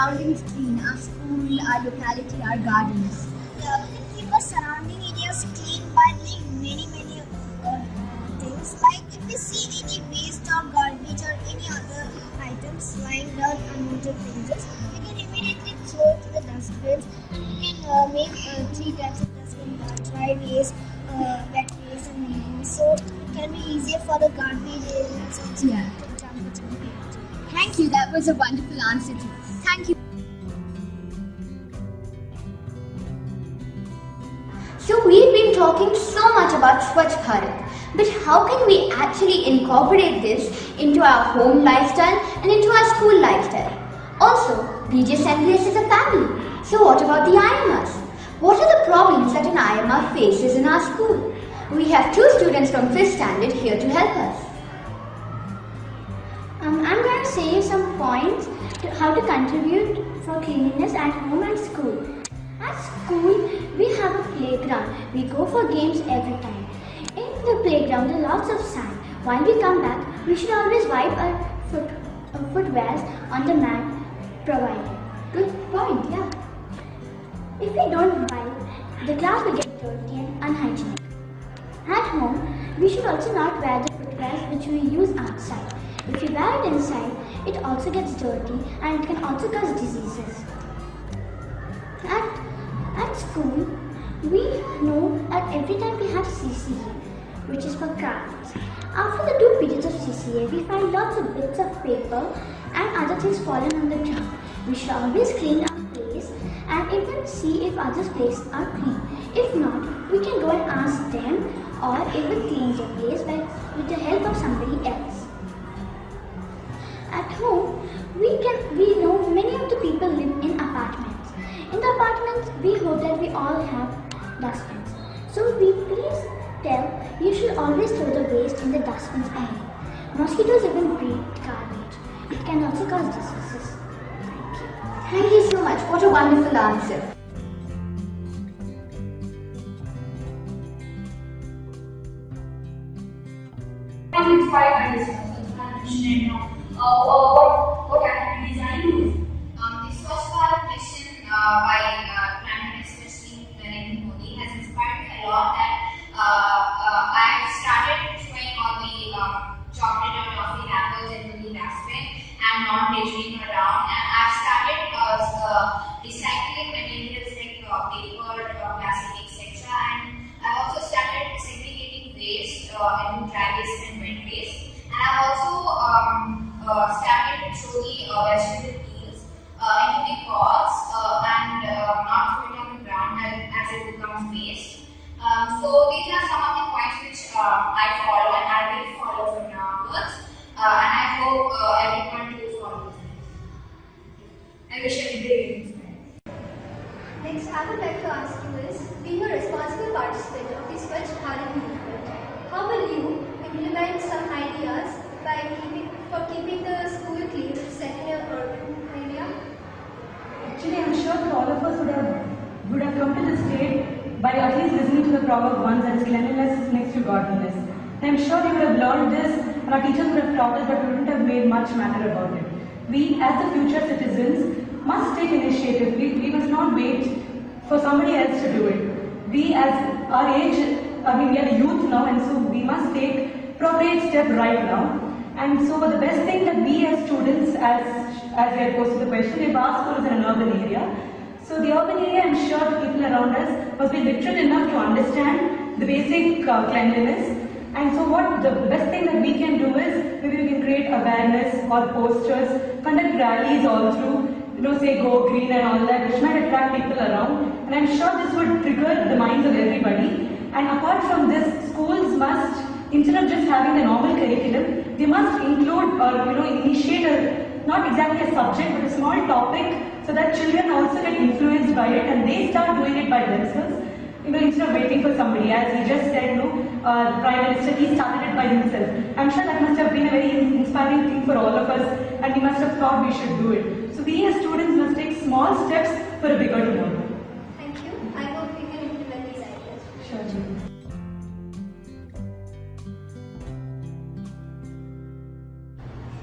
surroundings clean, our school, our locality, our gardens. Yeah, we can keep our surrounding areas clean by doing many things. Like if we see any waste or garbage or any other items lying down unwanted places, we can immediately throw it to the dustbins. We can make 3 types of dustbins: dry waste, wet waste, and reuse. So it can be easier for the garbage areas also to jump it. Thank you, that was a wonderful answer too. Thank you. So we've been talking so much about Swachh Bharat, but how can we actually incorporate this into our home lifestyle and into our school lifestyle? Also, we just celebrate as a family. So what about the IMAs? What are the problems that an IMA faces in our school? We have 2 students from 5th standard here to help us. I'm going to say some points to how to contribute for cleanliness at home and school. At school, we have a playground. We go for games every time. In the playground, there are lots of sand. When we come back, we should always wipe our footwears on the mat provided. Good point, yeah. If we don't wipe, the class will get dirty and unhygienic. At home, we should also not wear the footwears which we use outside. If we wear it inside, it also gets dirty and it can also cause diseases. At school, we know that every time we have CCA, which is for crafts. After the 2 periods of CCA, we find lots of bits of paper and other things fallen on the ground. We should always clean our place and even see if others' places are clean. If not, we can go and ask them or even clean their place with the help of somebody else. At home, we know many of the people live in apartments. In the apartments, we hope that we all have dustbins. So we please tell you should always throw the waste in the dustbins only. Mosquitoes even breed garbage. It can also cause diseases. Thank you so much. What a wonderful answer. What activities are used? The Swachh Bharat mission by Prime Minister Sri Narendra Modi has inspired me a lot. That I started throwing all the chocolate or toffee wrappers into the dustbin and not littering around. And I've started recycling materials like paper, plastic, etc. And I've also started segregating waste into dry waste and wet waste. And I've also started to throw the vegetable peels into the pots and not throw it on the ground as it becomes waste. So these are some of the points which I follow and I will follow from now onwards. And I hope everyone will follow this. I wish everybody inspired. Next, I would like to ask you is, being a responsible participant of the Swachh Bharat movement, how will you implement some ideas for keeping the school clean, set in your urban area? Actually, I'm sure that all of us would have come to this state by at least listening to the proverb once, that is cleanliness is next to godliness. And I'm sure we would have learned this and our teachers would have taught us, but we wouldn't have made much matter about it. We, as the future citizens, must take initiative. We must not wait for somebody else to do it. We, as our age, we are the youth now, and so we must take appropriate step right now. And so the best thing that we as students, as we had posted the question, if our school is in an urban area. So the urban area, I'm sure the people around us must be literate enough to understand the basic cleanliness. And so the best thing that we can do is, maybe we can create awareness or posters, conduct rallies all through, say go green and all that, which might attract people around. And I'm sure this would trigger the minds of everybody. And apart from this, schools must, instead of just having the normal curriculum, they must include or initiate not exactly a subject but a small topic, so that children also get influenced by it and they start doing it by themselves. Instead of waiting for somebody, as he just said, the Prime Minister, he started it by himself. I'm sure that must have been a very inspiring thing for all of us, and he must have thought we should do it. So we as students must take small steps for a bigger tomorrow. Thank you. I hope we can implement these ideas. Sure, Ji.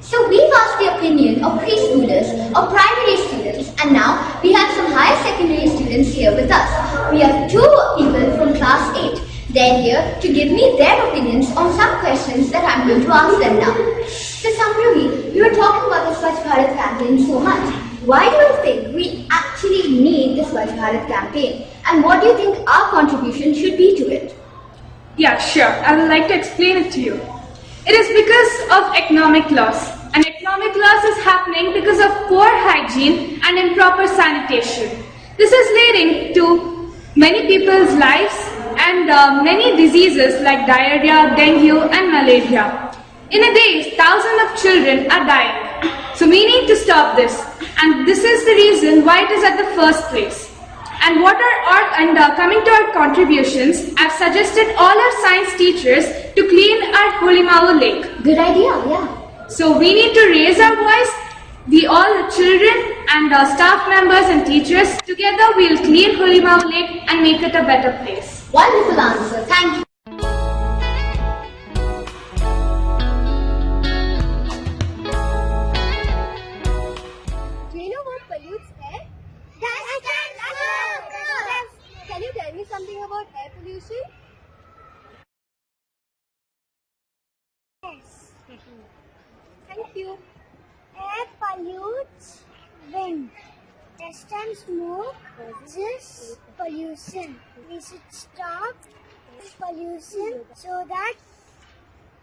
So we've asked the opinion of preschoolers, of primary students, And now we have some higher secondary students here with us. We have two people from class 8. They're here to give me their opinions on some questions that I'm going to ask them now. So Samruhi, you were talking about the Swachh Bharat campaign so much. Why do you think we actually need the Swachh Bharat campaign? And what do you think our contribution should be to it? Yeah, sure. I would like to explain it to you. It is because of economic loss. And economic loss is happening because of poor hygiene and improper sanitation. This is leading to many people's lives and many diseases like diarrhea, dengue and malaria. In a day, thousands of children are dying. So we need to stop this. And this is the reason why it is at the first place. And coming to our contributions, I've suggested all our science teachers to clean our Holimau lake. Good idea, yeah. So we need to raise our voice. All the children and staff members and teachers together we'll clean Holimau lake and make it a better place. Wonderful answer. Thank you. Do you know what pollutes air? Can you tell me something about air pollution? Yes. Thank you. Air pollutes wind. Dust and smoke causes pollution. We should stop pollution so that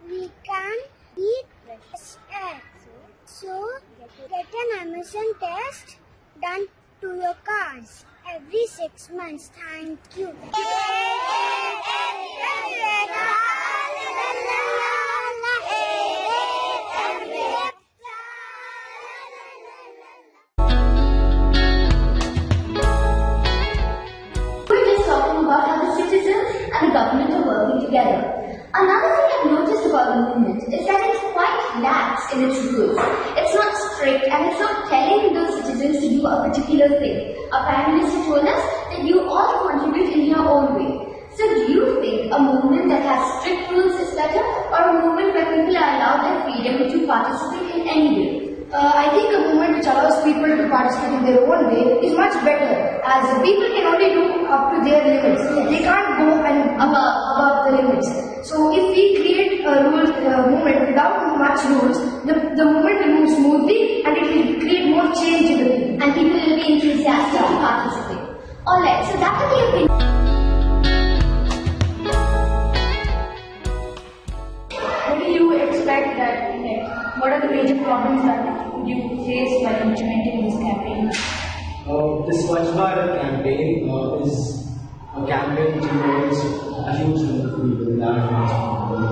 we can breathe fresh air. So, get an emission test done to your cars every 6 months. Thank you. We're just talking about how the citizens and the government are working together. Another thing I've noticed about the movement is that it's quite lax in its rules. It's not strict and it's not telling the citizens to do a particular thing. Our Prime Minister told us that you all contribute in your own way. So do you think a movement that has strict rules is better, or a movement where people are allowed their freedom to participate in any way? I think a movement which allows people to participate in their own way is much better, as people can only do up to their limits. They can't go and above the limits. So if we create a movement without much rules, the movement will move smoothly and it will create more change in the people. And people will be enthusiastic to participate. Alright, so that will be opinion. What do you expect that, what are the major problems that you face while implementing this campaign? The Swachh Bharat campaign is a campaign which involves a huge number of people, large amounts of people.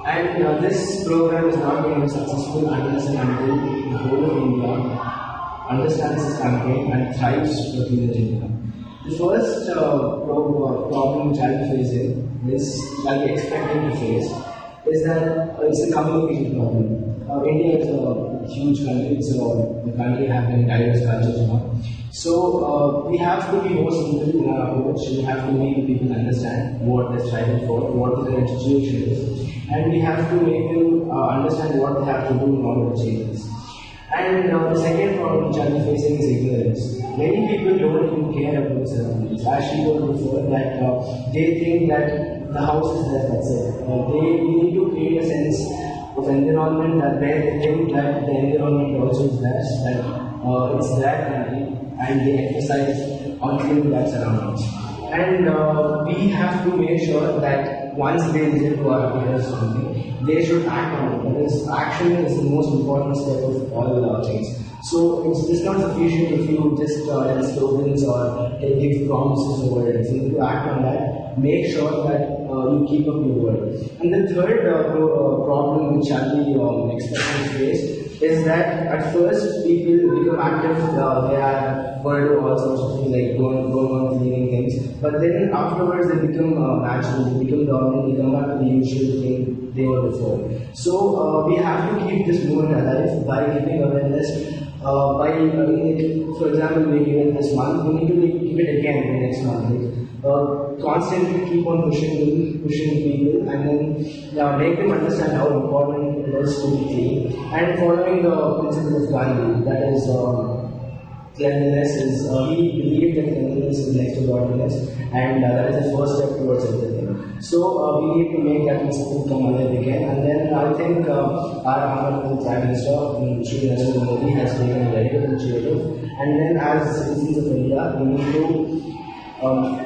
And this program is not going to be successful unless and until the whole of India understands this campaign and thrives for clean agenda. The first problem which I'll be facing I'll be expecting to face is that it's a communication problem. India is a huge country, it's a country having diverse cultures and all. So we have to be more simple in our approach. We have to make people understand what they're striving for, what their situation is, and we have to make them understand what they have to do in order to change this. And the second problem which I'm facing is ignorance. Many people don't even care about the surroundings. As she told before, that they think that the house is there, that's it. They need to create a sense of environment that where they think that the environment also is theirs, that it's their country, and they emphasize on cleaning that surroundings. And we have to make sure that once they listen to our ideas or something, they should act on it, because action is the most important step of all things. So it's just not sufficient if you just tell slogans or give promises or whatever. So you need to act on that. Make sure that you keep up your word. And the third problem which I'll be expecting to face is that at first people become active, they are worried about all sorts of things like going on cleaning things, but then afterwards they become natural, they become dominant, they come back to the usual thing they were before. So we have to keep this movement alive by giving awareness. For example, we give it this month, we need to give it again the next month. Constantly keep on pushing people, and then make them understand how important it is to be clean, and following the principle of Gandhi, that is cleanliness is, he believed that cleanliness is next to godliness, and that is the first step towards everything. So we need to make that message come alive again, and then I think our Honorable Prime Minister, Shri Narendra Modi, has taken a very good initiative, and then as citizens of India, we need to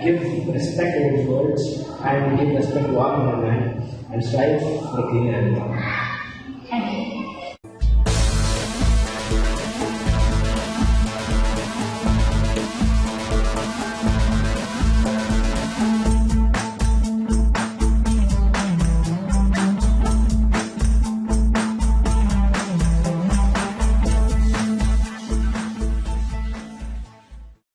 give respect to his words and give respect to our government and strive for a cleaner environment.